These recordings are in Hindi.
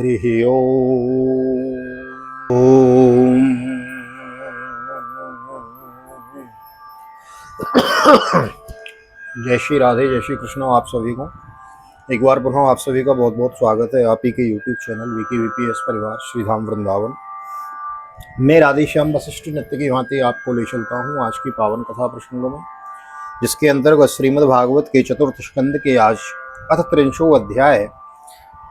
हरि ओम। जय श्री राधे, जय श्री कृष्ण। आप सभी को एक बार पुनः आप सभी का बहुत बहुत स्वागत है आप ही के यूट्यूब चैनल विकी वीपीएस परिवार श्रीधाम वृंदावन। मैं राधेश्याम वशिष्ठ नित्य की भांति आपको ले चलता हूँ आज की पावन कथा प्रसंगों में, जिसके अंतर्गत श्रीमद् भागवत के चतुर्थ स्कंद के आज अथ त्रिंशो अध्याय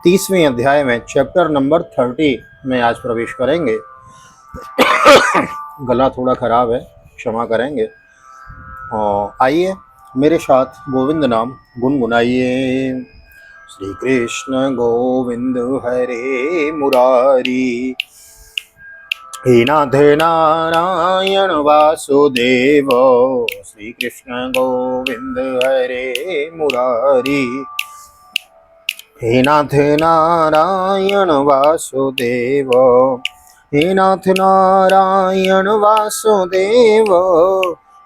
30वें अध्याय में चैप्टर नंबर 30 में आज प्रवेश करेंगे। गला थोड़ा खराब है, क्षमा करेंगे। और आइए मेरे साथ गोविंद नाम गुनगुनाइए। श्री कृष्ण गोविंद हरे मुरारी, हे नाथ नारायण वासुदेव। श्री कृष्ण गोविंद हरे मुरारी, हे नाथ नारायण वासुदेव। हे नाथ नारायण वासुदेव,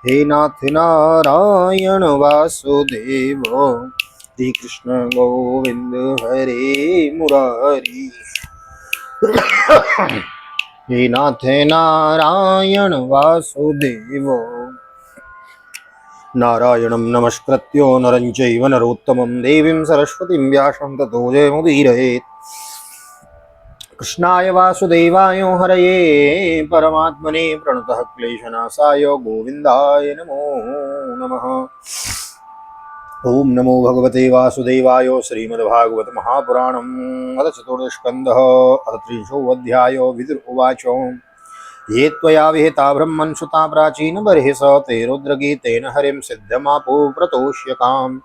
हे नाथ नारायण वासुदेव। श्री कृष्ण गोविंद हरे मुरारी, हे नाथ नारायण वासुदेव। नारायणं नमस्कृत्य नरं चैव नरोत्तमं देवीं सरस्वतीं व्यासं ततो जयमुदीरयेत्। कृष्णाय वासुदेवाय हरये परमात्मने प्रणतः क्लेशनाशाय गोविन्दाय नमो नमः। ओम नमो भगवते वासुदेवाय। श्रीमद्भागवत महापुराणम् अथ चतुर्दशस्कन्धः अथ त्रिंशोऽध्याय। विदुर उवाच, ये त्वया विहिता ब्रह्मन्सुता प्राचीन बर्हिष ते रुद्रगीतेन हरिं सिद्धमापो प्रतोष्यकाम्।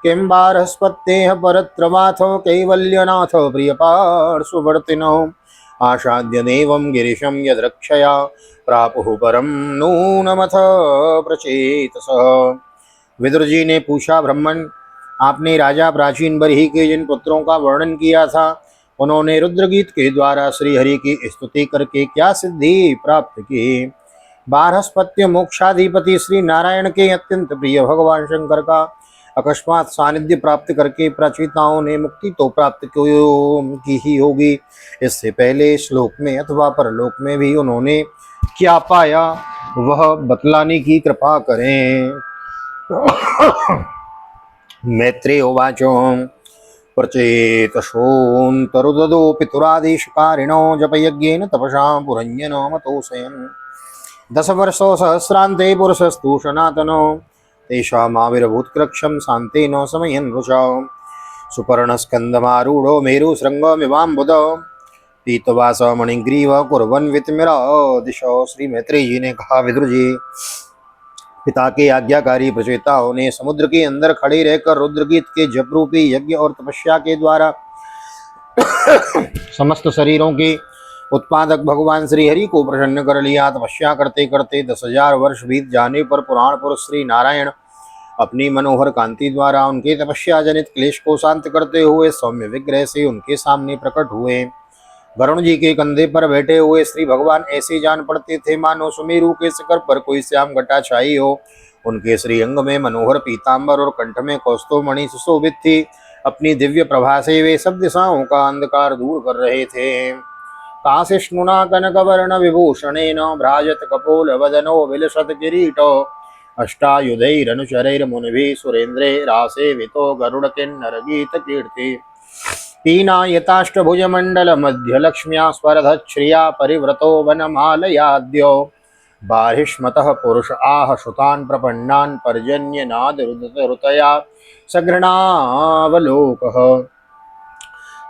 किं बारहस्पतेः परत्रवाथो कैवल्यनाथ प्रियपार्श्ववर्तिनो आशाद्य देवं गिरिशं यद्रक्षया प्रापुः परं नूनमथ प्रचेतसः। विदुर जी ने पूछा, ब्रह्मन, आपने राजा प्राचीन बर्ही के जिन पुत्रों का वर्णन किया था, उन्होंने रुद्रगीत के द्वारा श्री हरि की स्तुति करके क्या सिद्धि प्राप्त की? बारहस्पत्य मोक्षाधिपति श्री नारायण के अत्यंत प्रिय भगवान शंकर का अकस्मात सानिध्य प्राप्त करके प्रचेताओं ने मुक्ति तो प्राप्त की ही होगी। इससे पहले श्लोक में अथवा परलोक में भी उन्होंने क्या पाया, वह बतलाने की कृपा करें। मैत्रेय उवाच, प्रचेतसोऽन्तरुदधो पितुरादेशकारिणो जपयज्ञेन तपसा पुरञ्जनो मतोऽसयन्। 10 वर्षो सहस्रान्ते पुरुषस्तु सनातनो तेषामाविर्भूत्कृक्षं शान्तेन समयन् रुचा। सुपर्णस्कन्धमारूढो मेरुशृङ्गमिवाम्बुध पीतवास मणिग्रीव कुर्वन् वितिमिरादिशो। श्री मैत्रेय जी ने कहा, विदुर जी, पिता के आज्ञाकारी प्रचेताओं ने समुद्र के अंदर खड़े रहकर रुद्रगीत के जप रूपी यज्ञ और तपस्या के द्वारा समस्त शरीरों के उत्पादक भगवान श्री हरि को प्रसन्न कर लिया। तपस्या करते करते 10,000 वर्ष बीत जाने पर पुराण पुरुष श्री नारायण अपनी मनोहर कांति द्वारा उनके तपस्या जनित क्लेश को शांत करते हुए सौम्य विग्रह से उनके सामने प्रकट हुए। वरुण जी के कंधे पर बैठे हुए श्री भगवान ऐसे जान पड़ते थे मानो सुमेरु के शिखर पर कोई श्याम घटा छाई हो। उनके श्री अंग में मनोहर पीतांबर और कंठ में कौस्तुभमणि सुशोभित थी। अपनी दिव्य प्रभा से वे सब दिशाओं का अंधकार दूर कर रहे थे। काशिष्णुना कनकवर्ण विभूषणेन भ्राजत कपोल वदनो विलसत किरीटो अष्टायुधैरनुचरैर्मुनिभिः सुरेन्द्रैरासेवितो गरुड़ किन्नर गीत कीर्ति। पीनायताष्टभुजमण्डल मध्य लक्ष्म्या स्पर्धश्रिया परिव्रतो वनमालयाद्यो बार्हिष्मतः पुरुष आह श्रुतान् प्रपन्नान् पर्जन्यनाद रुतया सघृणावलोकः।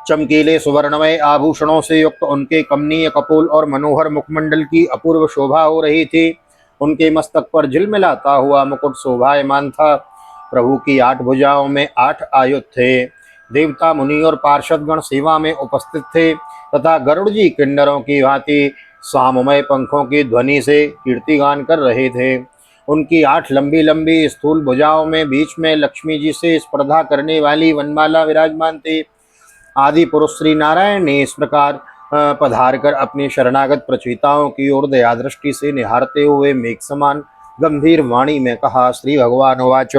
चमकीले सुवर्णमय आभूषणों से युक्त उनके कमनीय कपोल और मनोहर मुखमंडल की अपूर्व शोभा हो रही थी। उनके मस्तक पर झिलमिलाता हुआ मुकुट शोभायमान था। प्रभु की 8 भुजाओं में 8 आयुध थे। देवता मुनि और पार्षदगण सेवा में उपस्थित थे तथा गरुड़ जी किन्नरों की भांति साममय पंखों की ध्वनि से कीर्तिगान कर रहे थे। उनकी 8 लंबी लंबी स्थूल भुजाओं में बीच में लक्ष्मी जी से स्पर्धा करने वाली वनमाला विराजमान थी। आदि पुरुष श्री नारायण ने इस प्रकार पधार कर अपनी शरणागत प्रचेताओं की ओर दया दृष्टि से निहारते हुए मेघ समान गंभीर वाणी में कहा। श्री भगवान उवाच,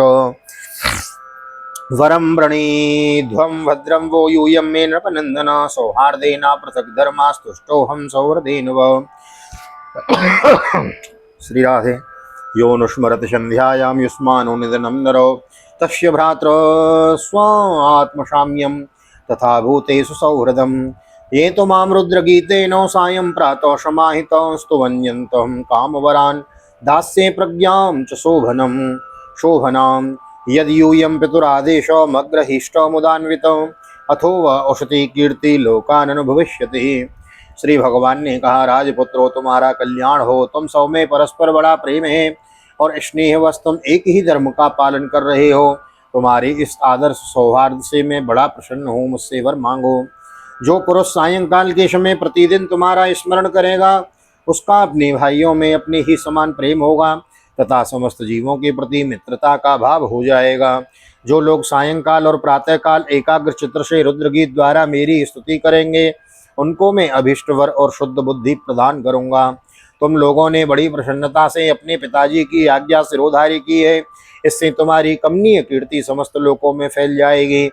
वरं वृणीध्वं भद्रं वो यूयं मे नृपनन्दन सौहार्देन पृथक् धर्मास्तुष्टोऽहं सौहृदेन व। श्री राधे। यो नुस्मरत संध्यायां युष्मानो निधनं नरो तस्य भ्रातृ स्वात्मसाम्यं तथा भूतेषु सौहृदम्। ये तो मां रुद्रगीतेन सायं प्रातः समाहितं स्तुवन्यन्तं कामवरान् दास्ये प्रज्ञां च शोभनां यदि यूयं पितुरादेशमग्रहीष्टमुदान्वितम् अथो व औषधि कीर्ति लोकाननुभविष्यति। श्री भगवान ने कहा, राजपुत्रो तुम्हारा कल्याण हो। तुम सब में परस्पर बड़ा प्रेम है और स्नेहवश तुम एक ही धर्म का पालन कर रहे हो। तुम्हारी इस आदर्श सौहार्द से मैं बड़ा प्रसन्न हूँ। मुझसे वर मांगो। जो पुरुष सायंकाल के समय प्रतिदिन तुम्हारा स्मरण करेगा उसका अपने भाइयों में अपने ही समान प्रेम होगा तथा समस्त जीवों के प्रति मित्रता का भाव हो जाएगा। जो लोग सायंकाल और प्रातःकाल एकाग्र चित्र से रुद्रगीत द्वारा मेरी स्तुति करेंगे उनको मैं अभिष्ट वर और शुद्ध बुद्धि प्रदान करूंगा। तुम लोगों ने बड़ी प्रसन्नता से अपने पिताजी की आज्ञा सिरोधारी की है। इससे तुम्हारी कमनीय कीर्ति समस्त लोकों में फैल जाएगी।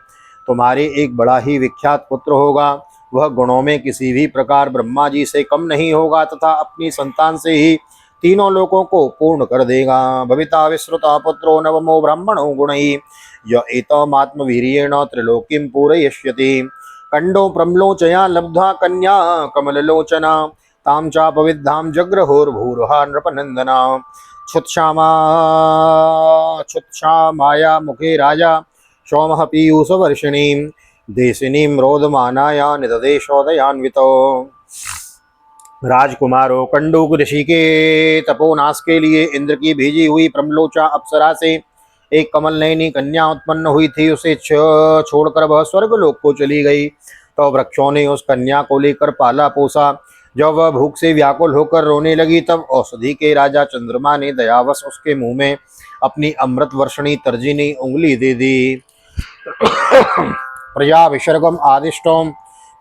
तुम्हारे एक बड़ा ही विख्यात पुत्र होगा। वह गुणों में किसी भी प्रकार ब्रह्मा जी से कम नहीं होगा तथा अपनी संतान से ही तीनों लोकों को पूर्ण कर देगा। भविता विश्रुता पुत्रो नवमो ब्राह्मणो गुणैः य एतमात्मवीर्येण त्रिलोकीं पूरयिष्यति। कंडो प्रम्लोचया लब्ध्वा कन्या कमललोचना तां चापविद्धां जग्रहोर्भूर्हा नृपनन्दना। क्षुत्क्षामाया मुखे राजा सौमः पीयूषवर्षिणीं देशिनीं रोदमानाया निददेशोदयान्वितो। राजकुमारों, कंडूक ऋषि के तपोनाश के लिए इंद्र की भेजी हुई प्रमलोचा अप्सरा से एक कमल नयनी कन्या उत्पन्न हुई थी। उसे छोड़कर वह स्वर्गलोक को चली गई। तो वृक्षों ने उस कन्या को लेकर पाला पोसा। जब वह भूख से व्याकुल होकर रोने लगी तब औषधि के राजा चंद्रमा ने दयावश उसके मुंह में अपनी अमृत वर्षणी तर्जिनी उंगली दे दी। प्रजा विसर्गम आदिष्टोम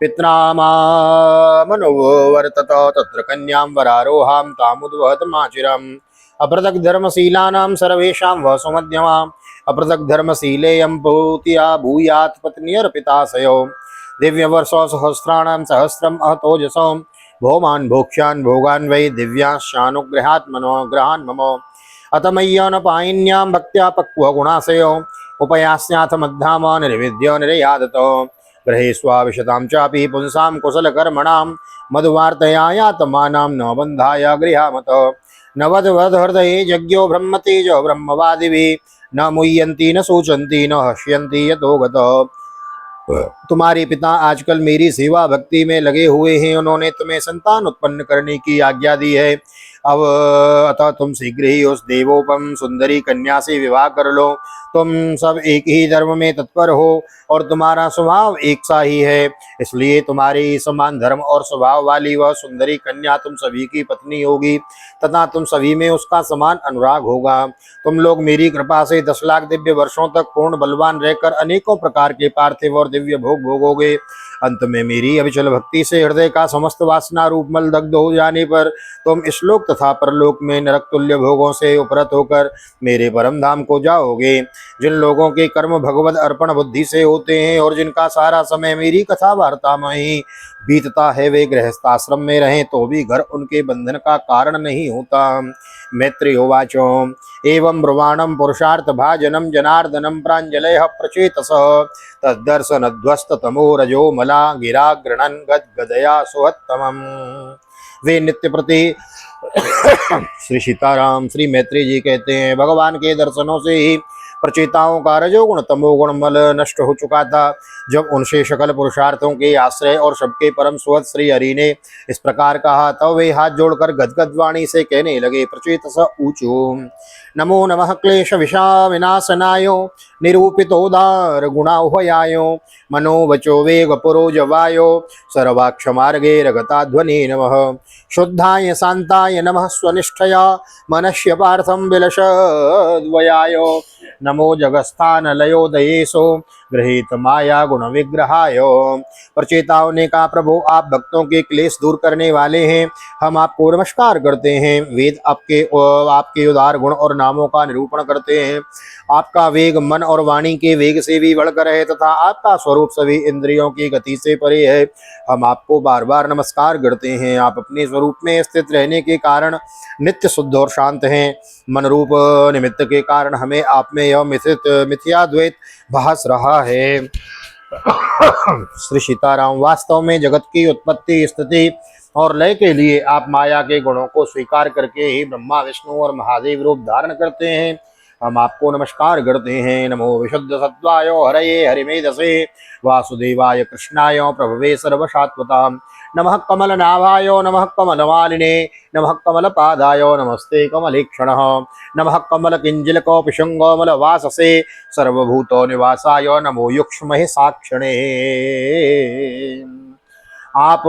पितृमामनुवर्तत तत्र कन्यां वरारोहां तामुद्वहत माचिरम्। अपृथक् धर्मशीलानां सर्वेषां वह सुमध्यमाम् अपृथक् धर्मशीलेयं भूत्या भूयात् पत्न्यर्पिताशयो। दिव्यवर्षो सहस्राणां सहस्रम् अहतोजसो भौमान् भोक्ष्यान् भोगान् वै दिव्याश्चानुग्रहात् मनोग्रहान् मम। अतमय्य न पायिन्यां भक्त्या पक्वगुणाशयो उपयास्याथ मध्याम निर्विद्य निर्यादतो। गृहे स्वाविशतां चापि पुंसां कुशलकर्मणां मधुवार्तयायातमानां न बन्धाय गृहामत। न वधवद हृदये यज्ञो ब्रह्मतेजो ब्रह्मवादिभिः न मुह्यन्ति न शोचन्ति न हस्यन्ति यतो गतः। तुम्हारे पिता आजकल मेरी सेवा भक्ति में लगे हुए हैं। उन्होंने तुम्हें संतान उत्पन्न करने की आज्ञा दी है। अब अतः तुम शीघ्र ही उस देवोपम सुंदरी कन्या से विवाह कर लो। तुम सब एक ही धर्म में तत्पर हो और तुम्हारा स्वभाव एक सा ही है, इसलिए तुम्हारे समान धर्म और स्वभाव वाली वह सुंदरी कन्या तुम सभी की पत्नी होगी तथा तुम सभी में उसका समान अनुराग होगा। तुम लोग मेरी कृपा से 10 लाख दिव्य वर्षों तक पूर्ण बलवान रहकर अनेकों प्रकार के पार्थिव और दिव्य भोग भोगोगे। अंत में मेरी अविचल भक्ति से हृदय का समस्त वासना रूप मल दग्ध हो जाने पर तुम इस्लोक तथा परलोक में नरक तुल्य भोगों से उपरत होकर मेरे परम धाम को जाओगे। जिन लोगों के कर्म भगवत अर्पण बुद्धि से होते हैं और जिनका सारा समय मेरी कथा वार्ता में ही बीतता है, वे गृहस्थाश्रम में रहें तो भी घर उनके बंधन का कारण नहीं होता। मैत्रेयोवाचो एवं ब्रुवाणं पुरुषार्थ भाजनम जनार्दनम प्राञ्जलयः प्रचेतसः तद्दर्शनध्वस्ततमो रजो मला गिरा गृणन गदगदया सुहत्तमम्। वे नित्य प्रति श्री सीताराम श्री मैत्री जी कहते हैं, भगवान के दर्शनों से ही प्रचेताओं का रजोगुण तमोगुण मल नष्ट हो चुका था। जब उनसे सकल पुरुषार्थों के आश्रय और सबके परम सुहृद श्री हरि ने इस प्रकार कहा तब वे हाथ जोड़कर गदगद वाणी से कहने लगे, प्रचेतस ऊचो नमो नमः क्लेश विषा विनाशनायो निरूपितोदार गुणाह्वयायो मनोवचो वेग पुरोजवायो सर्वाक्ष मार्गे रगताध्वनि नमः। शुद्धाय शांताय नमः स्वनिष्ठया मनस्य पार्थम विलशद्वयायो नमो जगस्थान लयोदयेशो गृहीत माया गुण विग्रहाय। प्रचेताओं ने कहा, प्रभु आप भक्तों के क्लेश दूर करने वाले हैं, हम आपको नमस्कार करते हैं। वेद आपके उदार गुण और नामों का निरूपण करते हैं। आपका वेग मन और वाणी के वेग से भी बढ़कर है तथा आपका स्वरूप सभी इंद्रियों की गति से परे है। हम आपको बार बार नमस्कार करते हैं। आप अपने स्वरूप में स्थित रहने के कारण नित्य शुद्ध और शांत हैं। मन रूप निमित्त के कारण हमें आप में यह मिथ्या द्वैत भास रहा है। श्री सीताराम, वास्तव में जगत की उत्पत्ति स्थिति और लय के लिए आप माया के गुणों को स्वीकार करके ही ब्रह्मा विष्णु और महादेव रूप धारण करते हैं। हम आपको नमस्कार करते हैं। नमो विशुद्ध सत्वाय हरये हरिमेधसे वासुदेवाय कृष्णाय प्रभवे सर्वशात्वताम्। नमः कमलनाभाय नमः कमलमालिने नमः कमलपादाय नमस्ते कमलेक्षणः। नमः कमलकिञ्जिलकौपिशङ्गमलवाससे सर्वभूतो निवासाय नमो युक्ष्महे साक्षणे। आप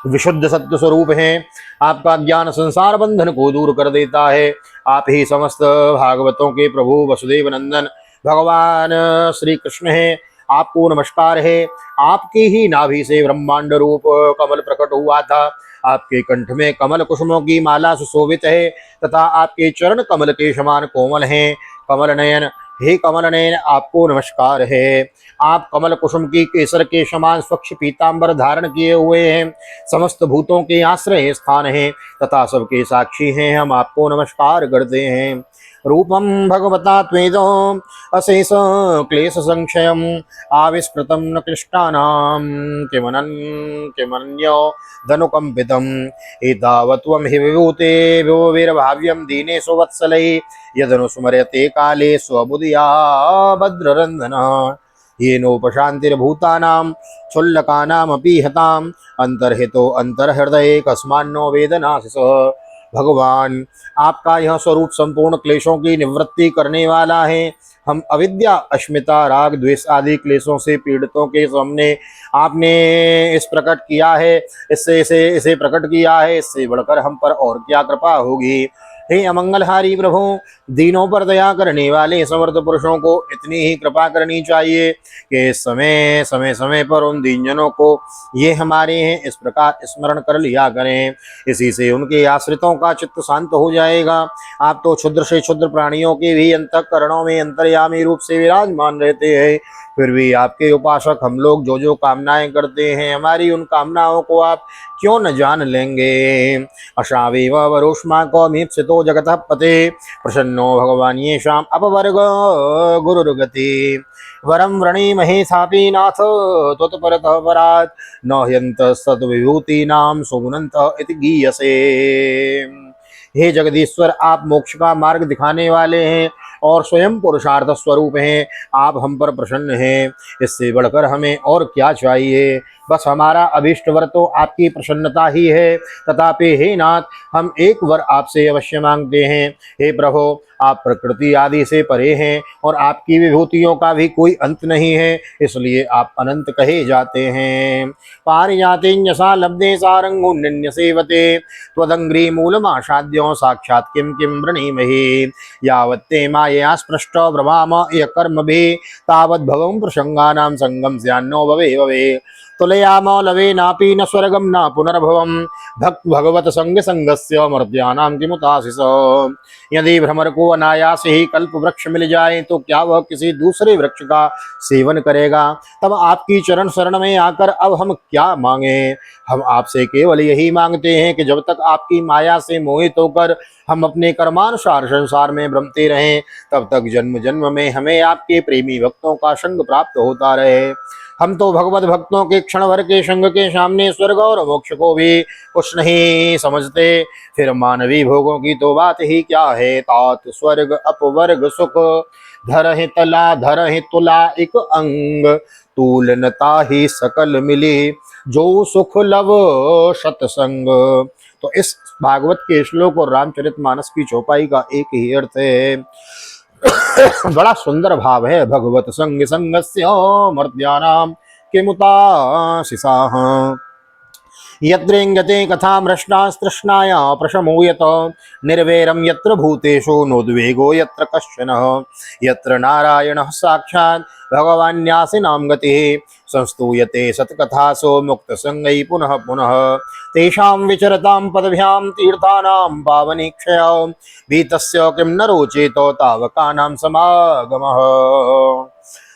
विशुद्ध सत्य स्वरूप हैं। आपका ज्ञान संसार बंधन को दूर कर देता है। आप ही समस्त भागवतों के प्रभु वसुदेव नंदन भगवान श्री कृष्ण हैं। आपको नमस्कार है। आपकी ही नाभि से ब्रह्मांड रूप कमल प्रकट हुआ था। आपके कंठ में कमल कुसुमों की माला सुशोभित है तथा आपके चरण कमल के समान कोमल हैं। कमल नयन, हे कमल नयन, आपको नमस्कार है। आप कमल कुसुम की केसर के समान स्वच्छ पीतांबर धारण किए हुए हैं। समस्त भूतों के आश्रय स्थान हैं तथा सबके साक्षी हैं। हम आपको नमस्कार करते हैं। रूपम भगवता त्वेदो अशेष क्लेश संक्षयम आविष्कृतम न क्लिष्टानां किमन्यो धनुकंपितम् एतावत्वं हि विभूते विभुभिर्भाव्यं दीनेषु वत्सलैः यदनुस्मर्यते काले स्वबुधिया भद्ररन्धनः येनोपशान्तिर्भूतानां क्षुल्लकानामपि हताम् अंतर्हितो अंतर्हृदये कस्मान्नो वेदनासि सः। भगवान, आपका यह स्वरूप संपूर्ण क्लेशों की निवृत्ति करने वाला है। हम अविद्या, अस्मिता, राग, द्वेष आदि क्लेशों से पीड़ितों के सामने आपने इस प्रकट किया है, इसे प्रकट किया है। इससे बढ़कर हम पर और क्या कृपा होगी। हे अमंगलहारी प्रभु, दीनों पर दया करने वाले समर्थ पुरुषों को इतनी ही कृपा करनी चाहिए कि समय पर उन दीनजनों को ये हमारे हैं इस प्रकार स्मरण कर लिया करें। इसी से उनके आश्रितों का चित्त शांत हो जाएगा। आप तो क्षुद्र से क्षुद्र प्राणियों के भी अंतःकरणों में अंतर्यामी रूप से विराजमान रहते हैं। फिर भी आपके उपासक हम लोग जो जो कामनाएं करते हैं, हमारी उन कामनाओं को आप क्यों न जान लेंगे। अशावेव वरोष्मा कौमीप्सितो जगतः पते प्रसन्नो भगवान येषाम् अपवर्ग गुरुर्गति वरं व्रणीमहे सापि नाथ त्वत्परतः परात् न ह्यन्त सद्विभूतीनां सुगुणन्तः इति गीयसे। हे जगदीश्वर, आप मोक्ष का मार्ग दिखाने वाले हैं और स्वयं पुरुषार्थ स्वरूप हैं। आप हम पर प्रसन्न हैं। इससे बढ़कर हमें और क्या चाहिए। बस हमारा अभीष्ट वर तो आपकी प्रसन्नता ही है। तथापि हे नाथ, हम एक वर आपसे अवश्य मांगते हैं। हे प्रभु, आप प्रकृति आदि से परे हैं और आपकी विभूतियों का भी कोई अंत नहीं है, इसलिए आप अनंत कहे जाते हैं। पारिजातेन्यसा लब्धे सारंगुन्य सेवते त्वदंग्री मूलमासाद्यो साक्षात् किं किं वृणीमहि यावत्ते मायया स्पृष्ट ब्रह्म य कर्मभिः तावद्भवं प्रसंगानां संगम स्यान्नो भवे भवे तुलयाम लवे नापि न स्वर्गम न पुनर्भवम भक्त भगवत संग संगस्य मर्त्यानां किमुताशिष। यदि भ्रमर को अनायास ही कल्प वृक्ष मिल जाए तो क्या वह किसी दूसरे वृक्ष का सेवन करेगा। तब आपकी चरण शरण में आकर अब हम क्या मांगे। हम आपसे केवल यही मांगते हैं कि जब तक आपकी माया से मोहित होकर हम अपने कर्मानुसार संसार में भ्रमते रहें, तब तक जन्म जन्म में हमें आपके प्रेमी भक्तों का संग प्राप्त होता रहे। हम तो भगवत भक्तों के क्षण भर के संग के सामने स्वर्ग और मोक्ष को भी कुछ नहीं समझते। फिर मानवी भोगों की तो बात ही क्या है। तात स्वर्ग अपवर्ग सुख धरहि तला धरहि तुला एक अंग तूलनता ही सकल मिली जो सुख लव सतसंग। तो इस भागवत के श्लोक और रामचरितमानस की चौपाई का एक ही अर्थ है। बड़ा सुंदर भाव है। भगवत संग संगस्य मर्त्यानां किमुताशिषाः। यत्रेङ्गते कथामृष्टास्तृष्णाय प्रशमूयत निर्वैरं यत्र भूतेषु नोद्वेगो यत्र कश्चनः यत्र नारायणः साक्षात् भगवान्यासिनां गतिः संस्तूयते सत्कथासु मुक्तसङ्गैः पुनः पुनः तेषां विचरतां पदभ्यां तीर्थानां पावनीक्षया भीतस्य किं न रोचेत तावकानां समागमः।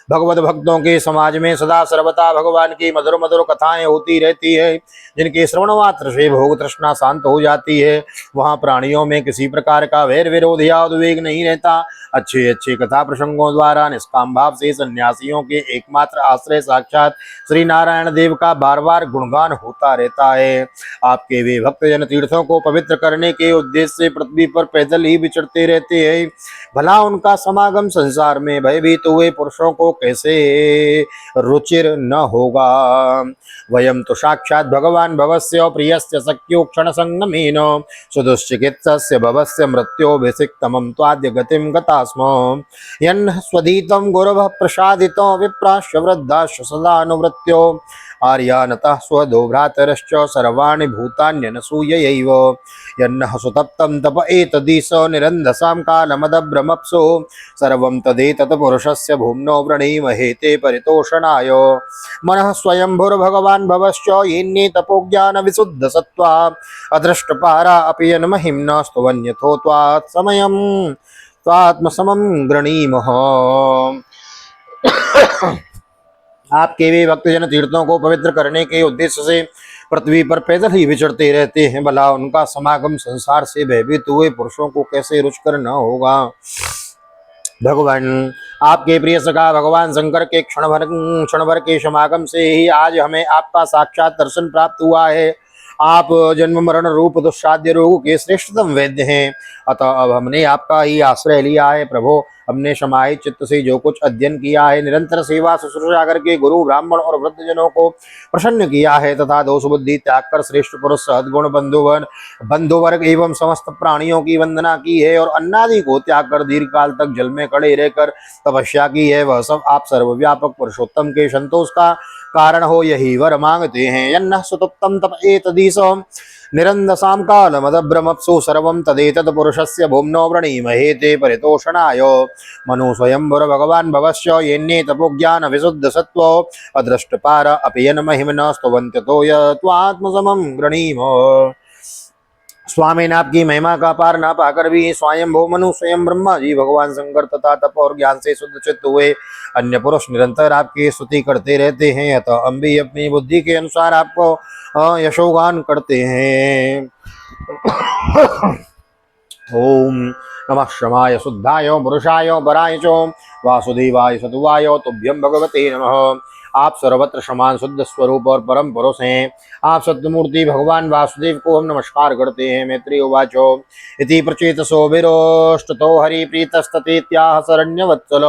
भगवत भक्तों के समाज में सदा सर्वदा भगवान की मधुर मधुर कथाएं होती रहती है, जिनके श्रवण मात्र से भोग तृष्णा शांत हो जाती है। वहाँ प्राणियों में किसी प्रकार का वैर विरोध या उद्वेग नहीं रहता। अच्छे अच्छे कथा प्रसंगों द्वारा निष्काम भाव से सन्यासियों के एकमात्र आश्रय साक्षात श्री नारायण देव का बार बार गुणगान होता रहता है। आपके वे भक्तजन तीर्थों को पवित्र करने के उद्देश्य से पृथ्वी पर पैदल ही विचरते रहते हैं। भला उनका समागम संसार में भयभीत हुए पुरुषों को कैसे रुचिर न होगा। वयम तो साक्षात् भगवान भवस्य प्रियस्य सख्यो क्षण संगमेन सुदुश्चिकित्सस्य भवस्य मृत्योभिषिक्तमं त्वाद्य गतिं गता स्म। यन् स्वधीतं गुरवः प्रसादितो विप्राश्च वृद्धाश्च सदानुवृत्यो आर्यानतः स्वदो भ्रातरश्च सर्वाणि भूतान्यनसूयैव। यन्नः सुतप्तं तप एतदीश निरन्धसां कालमदभ्रमप्सु सर्वं तदेतत् पुरुषस्य भूम्नो वृणीमहे ते परितोषणाय। मनः स्वयंभुर्भगवान् भवश्च येन्ये तपोज्ञानविशुद्धसत्त्वा अदृष्टपारा अपि यन्महिम्ना स्तुवन्यथो त्वात् समयं त्वात्मसमं गृणीमः। आपके वे भक्तजन तीर्थों को पवित्र करने के उद्देश्य से पृथ्वी पर पैदल ही विचरते रहते हैं। भला उनका समागम संसार से भयभीत हुए पुरुषों को कैसे रुचकर न होगा। भगवान आपके प्रिय सखा भगवान शंकर के क्षण भर के समागम से ही आज हमें आपका साक्षात दर्शन प्राप्त हुआ है। आप जन्म मरण रूप दुस्साध्य रोग के श्रेष्ठतम वैद्य हैं। अतः अब हमने आपका ही आश्रय लिया है। प्रभु, हमने समाहित चित्त से जो कुछ अध्ययन किया है, निरंतर सेवा शुश्रूषा करके गुरु ब्राह्मण और वृद्धजनों को प्रसन्न किया है तथा दोष बुद्धि त्याग कर श्रेष्ठ पुरुष सद्गुण बंधुवर्ग एवं समस्त प्राणियों की वंदना की है और अन्नादि को त्याग कर दीर्घ काल तक जल में खड़े रहकर तपस्या की है, वह सब आप सर्वव्यापक पुरुषोत्तम के संतोष का कारण हो, यही वर मांगते हैं। यन्नः सुतप्तं तप एतदीश निरन्दसां कालमदभ्रमप्सु सर्वं तदेतत् पुरुषस्य भूम्नो वृणीमहे ते परितोषणाय। मनु स्वयंभुर्भगवान् भवश्च येन्ये तपोज्ञानविशुद्धसत्त्वो अदृष्टपार अपि यन्महिम्ना स्तुवन्त्यतो यत्त्वात्मसमं गृणीमः। स्वामी ने आपकी महिमा का पार ना पाकर भी स्वयं भो मनु स्वयं ब्रह्मा जी भगवान शंकर तथा तप और ज्ञान से शुद्ध चित्त हुए अन्य पुरुष निरंतर आपकी स्तुति करते रहते हैं। अतः हम भी अपनी बुद्धि के अनुसार आपको यशोगान करते हैं। ओम नमः श्रमाय शुद्धाय पुरुषाय पराय च वासुदेवाय सतुवाय तुभ्यं भगवते नमः। आप सर्वत्र समान शुद्ध स्वरूप और परम पुरुष हैं। आप सत्यमूर्ति भगवान वासुदेव को हम नमस्कार करते हैं। मैत्री उवाचो इति प्रचेतसो विरोष्टतो हरिप्रीतस्ततेत्याह शरण्यवत्सल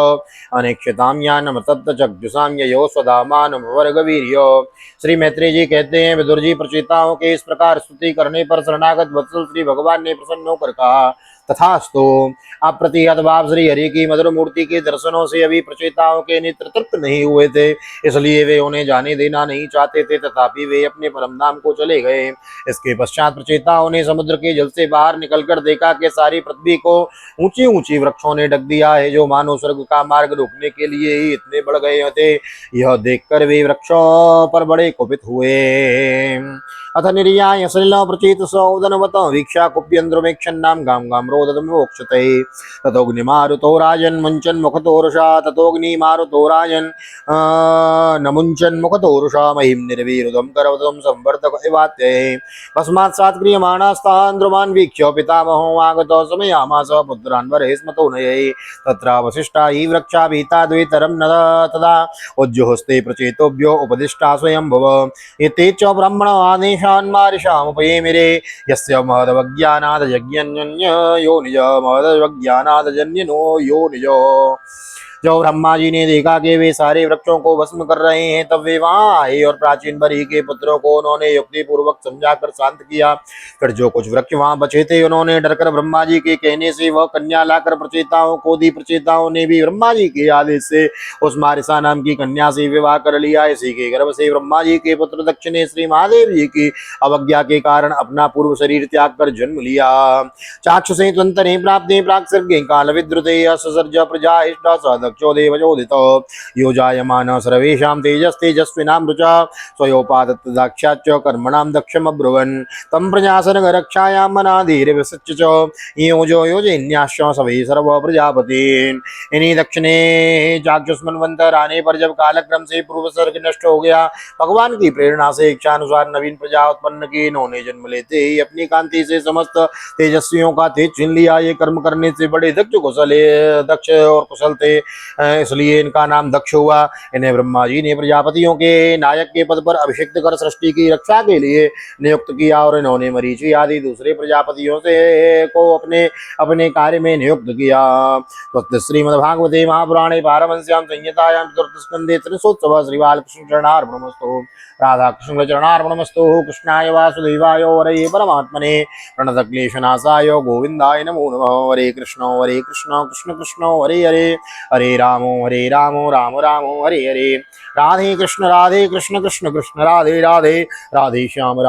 अनेक्षतां ज्ञानम तत्तचक्षुषां ययो स्वधामानवर्गवीर्यो। श्री मैत्री जी कहते हैं, विदुर जी प्रचेताओं के इस प्रकार स्तुति करने पर शरणागत वत्सल श्री भगवान ने प्रसन्न होकर कहा, तथास्तु। आप प्रतिहत भाव श्री हरि की मधुर मूर्ति के दर्शनों से अभी प्रचेताओं के नेत्र तृप्त नहीं हुए थे, इसलिए वे उन्हें जाने देना नहीं चाहते थे, तथापि वे अपने परम धाम को चले गए। इसके पश्चात प्रचेताओं ने समुद्र के जल से बाहर निकलकर देखा कि सारी पृथ्वी को ऊंची ऊंची वृक्षों ने ढक दिया है, जो मानो स्वर्ग का मार्ग रोकने के लिए ही इतने बढ़ गए थे। यह देखकर वे वृक्षों पर बड़े कुपित हुए। अथ निर्याय सलिलो प्रचेतसो उदनवत वीक्षा कुप्यन्द्रमेक्षन्नां गां गां रोदधमोक्षते। ततोऽग्निमारुतो राजन् मुञ्चन् मुखतोरुषा ततोऽग्निमारुतो राजन् न मुञ्चन् मुखतोरुषा महिं निर्विरुदं करवतं संवर्धक इवात्ये। भस्मात् सात् क्रियमाणास्तान् ध्रुवान् वीक्ष्य पितामहो आगतो समयामास पुत्रान् वरेस्मतो नये। तत्रावशिष्टा हि वृक्षा भीता द्वितरं न तदा उज्जुहस्ते प्रचेतोभ्यो उपदिष्टा स्वयंभुव। एते च ब्राह्मणादेशान्मारिषामुपयेमिरे यस्य महदवज्ञानादजज्ञन्यो निज महदवज्ञानादजन्यनो यो निज। जब ब्रह्मा जी ने देखा कि वे सारे वृक्षों को भस्म कर रहे हैं तब वे वहां आए और प्राचीन बरी के पुत्रों को उन्होंने युक्ति पूर्वक समझाकर शांत किया। फिर जो कुछ वृक्ष वहां बचे थे उन्होंने डरकर ब्रह्मा जी के कहने से वह कन्या लाकर प्रचेताओं को दी। प्रचेताओं ने भी ब्रह्मा जी के आदेश से उस मारिसा नाम की कन्या से विवाह कर लिया। इसी के गर्भ से ब्रह्मा जी के पुत्र दक्ष ने श्री महादेव जी की अवज्ञा के कारण अपना पूर्व शरीर त्याग कर जन्म लिया। चाक्षुषे त्वन्तरे प्राप्ते प्राक्सर्गे काल विद्रुते अससर्ज प्रजा इष्टा स दक्षो देवजोदितो यो जायमान सर्वेषां तेजस्तेजस्विनां ऋचा स्वयोपादत्त दाक्षाच्च कर्मणां दक्षमब्रुवन् तं प्रजासर्ग रक्षायां मनाधीर्विसच्च च योजो योजन्याश्च सवै सर्व प्रजापतीन्। इन्हीं दक्ष ने चाक्षुष्मन्वंतर आने पर जब कालक्रम से पूर्व सर्ग नष्ट हो गया, भगवान की प्रेरणा से इच्छानुसार नवीन प्रजा उत्पन्न की। इन्होंने जन्म लेते ही अपनी कांति से समस्त तेजस्वियों का तेज छीन लिया। ये कर्म करने से बड़े दक्ष और कुशल थे, इसलिए इनका नाम दक्ष हुआ। इन्हें ब्रह्मा जी ने प्रजापतियों के नायक के पद पर अभिषिक्त कर सृष्टि की रक्षा के लिए नियुक्त किया और इन्होंने मरीचि आदि दूसरे प्रजापतियों से को अपने अपने कार्य में नियुक्त किया। तो श्रीमद्भागवते महापुराणे पारमहंस्यां संहितायां चतुर्थस्कन्धे त्रिशोत्सवः श्री बालकृष्ण चरणार्पणमस्तु। राधा कृष्ण चरणार्पणमस्तु। कृष्णाय वासुदेवाय हरये परमात्मने प्रणतक्लेशनाशाय गोविन्दाय नमो नमः। हरे कृष्ण कृष्ण कृष्ण हरे हरे, हरे राम राम राम हरे हरे। राधे कृष्ण कृष्ण कृष्ण राधे राधे, राधे श्याम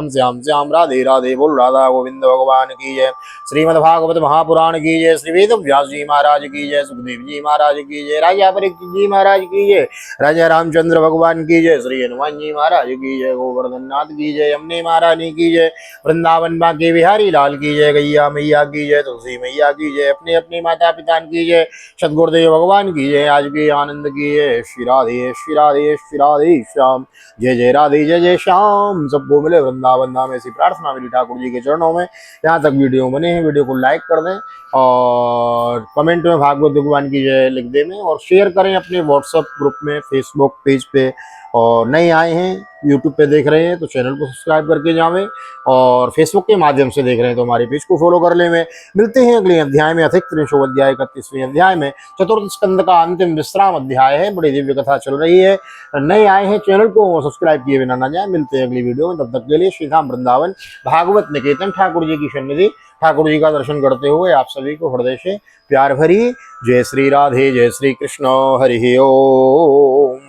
श्याम श्याम राधे राधे। बोल राधा गोविंद भगवान की जय। श्रीमद्भागवत महापुराण की जय। श्री वेद व्यास जी महाराज की जय। सुखदेव जी महाराज की जय। राजा परीक्षित जी महाराज की जय। राजा रामचंद्र भगवान की जय। श्री हनुमान जी महाराज की जय। गोवर्धन नाथ की जय। यमुने महारानी की जय। वृंदावन बांके बिहारी लाल की जय। गैया मैया की जय। तुलसी मैया की जय। अपने अपने माता पिता की जय। सदगुरुदेव भगवान की जय। आज के आनंद की जय। श्री राधे श्री राधे श्री राधे श्याम। जय जय राधे जय जय श्याम। सबको मिले वृंदावन धाम, ऐसी प्रार्थना मेरी ठाकुर जी के चरणों में। यहाँ तक वीडियो बने हैं, वीडियो को लाइक कर दें और कमेंट में भागवत भगवान की जय लिख दें और शेयर करें अपने व्हाट्सएप ग्रुप में, फेसबुक पेज पे। और नए आए हैं, यूट्यूब पे देख रहे हैं तो चैनल को सब्सक्राइब करके जावें और फेसबुक के माध्यम से देख रहे हैं तो हमारे पेज को फॉलो कर लें। मिलते हैं अगले अध्याय में, अधिक त्रिशोध्याय 31वें अध्याय में। चतुर्थ स्कंद का अंतिम विश्राम अध्याय है। बड़ी दिव्य कथा चल रही है। नए आए हैं, चैनल को सब्सक्राइब किए बिना ना जाए। मिलते हैं अगली वीडियो में, तब तक के लिए श्री धाम वृंदावन भागवत निकेतन ठाकुर जी की सन्निधि, ठाकुर जी का दर्शन करते हुए आप सभी को हृदय से प्यार भरी जय श्री राधे, जय श्री कृष्ण। हरि ओम।